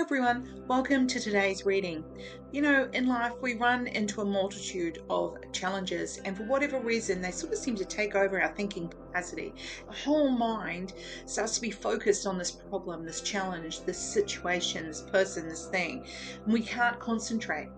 everyone, welcome to today's reading. You know, in life we run into a multitude of challenges, and for whatever reason they sort of seem to take over our thinking capacity. Our whole mind starts to be focused on this problem, this challenge, this situation, this person, this thing, and we can't concentrate.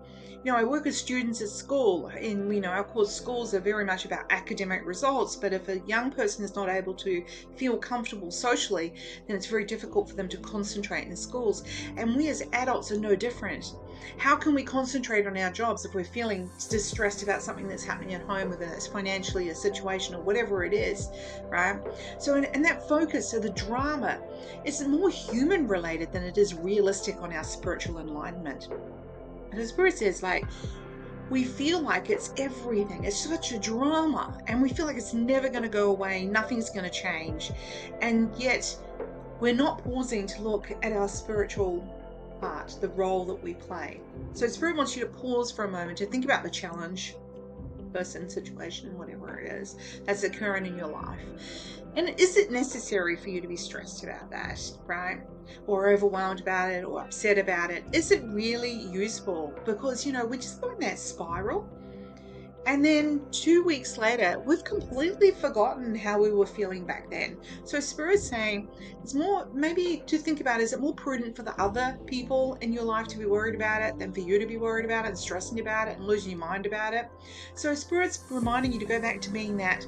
You know, I work with students at school, and of course schools are very much about academic results, but if a young person is not able to feel comfortable socially, then it's very difficult for them to concentrate in schools. And we as adults are no different. How can we concentrate on our jobs if we're feeling distressed about something that's happening at home, whether that's financially, a situation, or whatever it is, right? So, and that focus, so the drama, is more human related than it is realistic on our spiritual enlightenment. And the Spirit says, we feel like it's everything. It's such a drama, and we feel like it's never going to go away. Nothing's going to change. And yet we're not pausing to look at our spiritual part, the role that we play. So Spirit wants you to pause for a moment to think about the challenge, person, situation, whatever it is that's occurring in your life. And is it necessary for you to be stressed about that, right? Or overwhelmed about it, or upset about it? Is it really useful? Because, we just go in that spiral. And then 2 weeks later, we've completely forgotten how we were feeling back then. So Spirit's saying it's more, maybe to think about, is it more prudent for the other people in your life to be worried about it than for you to be worried about it and stressing about it and losing your mind about it? So Spirit's reminding you to go back to being that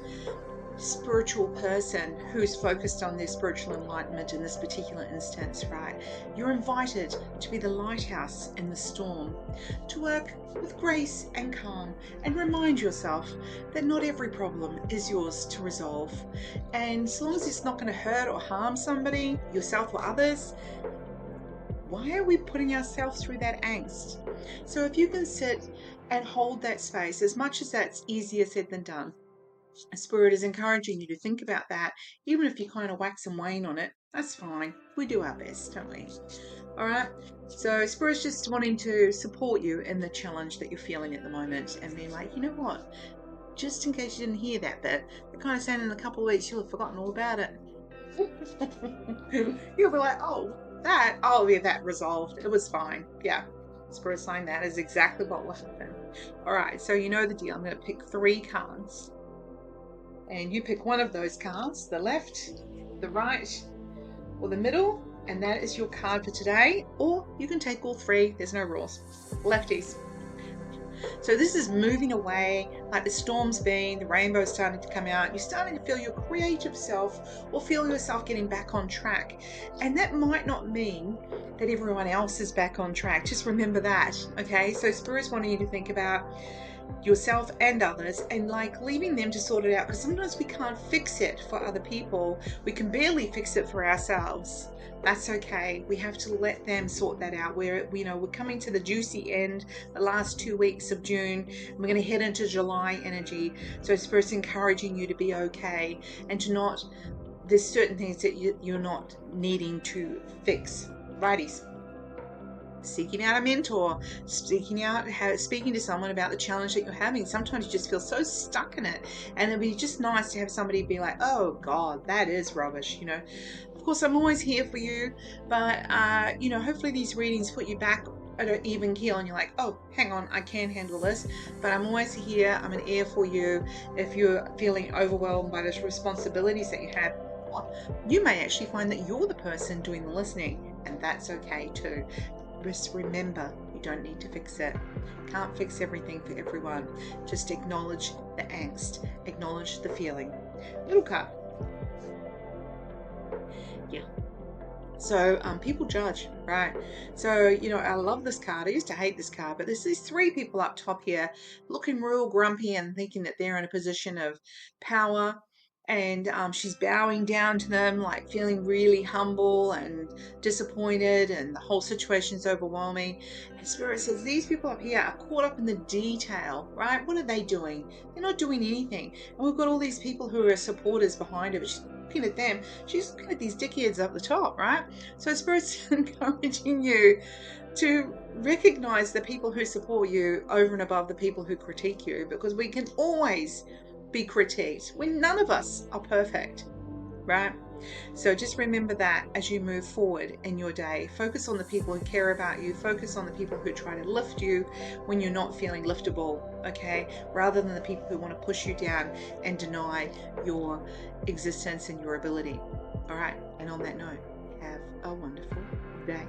spiritual person who's focused on their spiritual enlightenment in this particular instance, right? You're invited to be the lighthouse in the storm, to work with grace and calm, and remind yourself that not every problem is yours to resolve. And as long as it's not going to hurt or harm somebody, yourself or others, why are we putting ourselves through that angst? So if you can sit and hold that space, as much as that's easier said than done, Spirit is encouraging you to think about that. Even if you kind of wax and wane on it, that's fine. We do our best, don't we? All right. So Spirit's just wanting to support you in the challenge that you're feeling at the moment, and being like, you know what? Just in case you didn't hear that bit, they're kind of saying in a couple of weeks you'll have forgotten all about it. You'll be like, oh, yeah, that resolved. It was fine. Yeah. Spirit saying that is exactly what will happen. All right. So you know the deal. I'm going to pick 3 cards. And you pick one of those cards, the left, the right, or the middle, and that is your card for today. Or you can take all 3, there's no rules. Lefties. So this is moving away, like the storm's been, the rainbow's starting to come out, you're starting to feel your creative self or feel yourself getting back on track. And that might not mean that everyone else is back on track. Just remember that, okay? So Spirit's wanting you to think about yourself and others, and leaving them to sort it out, because sometimes we can't fix it for other people. We can barely fix it for ourselves. That's okay. We have to let them sort that out. We're coming to the juicy end, the last 2 weeks of June. We're going to head into July energy. So Spirit's encouraging you to be okay, and to not, there's certain things that you're not needing to fix. Righties. Seeking out a mentor, speaking to someone about the challenge that you're having. Sometimes you just feel so stuck in it, and it'd be just nice to have somebody be like, oh God, that is rubbish. Of course, I'm always here for you, but hopefully these readings put you back at an even keel, and you're like, oh, hang on, I can handle this. But I'm always here. I'm an ear for you if you're feeling overwhelmed by those responsibilities that you have. You may actually find that you're the person doing the listening, and that's okay too. Just remember, you don't need to fix it. Can't fix everything for everyone. Just acknowledge the angst. Acknowledge the feeling. Little card. Yeah. So people judge, right? So, I love this card. I used to hate this card, but there's these 3 people up top here looking real grumpy and thinking that they're in a position of power. And she's bowing down to them, feeling really humble and disappointed, and the whole situation's overwhelming. And Spirit says these people up here are caught up in the detail, right? What are they doing? They're not doing anything. And we've got all these people who are supporters behind her, but she's looking at them. She's looking at these dickheads up the top, right? So Spirit's encouraging you to recognize the people who support you over and above the people who critique you, because we can always be critiqued when none of us are perfect, right? So just remember that as you move forward in your day. Focus on the people who care about you. Focus on the people who try to lift you when you're not feeling liftable, okay? Rather than the people who want to push you down and deny your existence and your ability. All right, and on that note, have a wonderful day.